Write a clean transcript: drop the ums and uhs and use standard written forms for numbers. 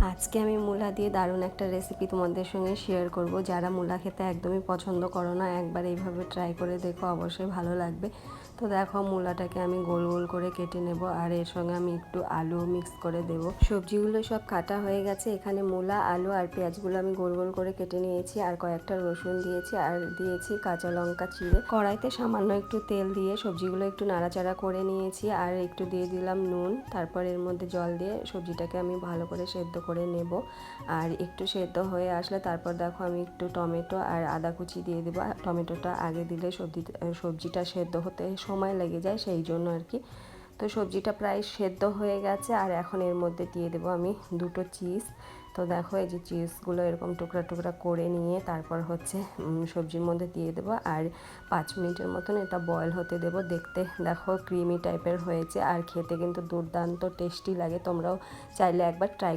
আজকে আমি মূলা দিয়ে দারুণ একটা রেসিপি তোমাদের সঙ্গে শেয়ার করব। যারা মূলা খেতে একদমই পছন্দ করো না, একবার এইভাবে ট্রাই করে দেখো, অবশ্যই ভালো লাগবে। তো দেখো, মূলাটাকে আমি গোল গোল করে কেটে নেব, আর এর সঙ্গে আমি একটু আলু মিক্স করে দেব। সবজিগুলো সব কাটা হয়ে গেছে। এখানে মূলা, আলু আর পেঁয়াজগুলো আমি গোল গোল করে কেটে নিয়েছি, আর কয়েকটা রসুন দিয়েছি, আর দিয়েছি কাঁচা লঙ্কা চিড়ে। কড়াইতে সামান্য একটু তেল দিয়ে সবজিগুলো একটু নাড়াচাড়া করে নিয়েছি, আর একটু দিয়ে দিলাম নুন। তারপর এর মধ্যে জল দিয়ে সবজিটাকে আমি ভালো করে সেদ্ধ করে নেব। আর একটু সেদ্ধ হয়ে আসলে তারপর দেখো আমি একটু টমেটো আর আদা কুচি দিয়ে দেবো। টমেটোটা আগে দিলে সবজিটা সেদ্ধ হতে সময় লেগে যায়, সেই জন্য আর কি। তো সবজিটা প্রায় সেদ্ধ হয়ে গেছে, আর এখন এর মধ্যে দিয়ে দেবো আমি দুটো চিজ। তো দেখো, এই যে চিজগুলো এরকম টুকরা টুকরা করে নিয়ে তারপর হচ্ছে সবজির মধ্যে দিয়ে দেবো, আর 5 মিনিটের মতন এটা বয়েল হতে দেবো। দেখতে দেখো ক্রিমি টাইপের হয়েছে, আর খেতে কিন্তু দুর্দান্ত টেস্টি লাগে। তোমরাও চাইলে একবার ট্রাই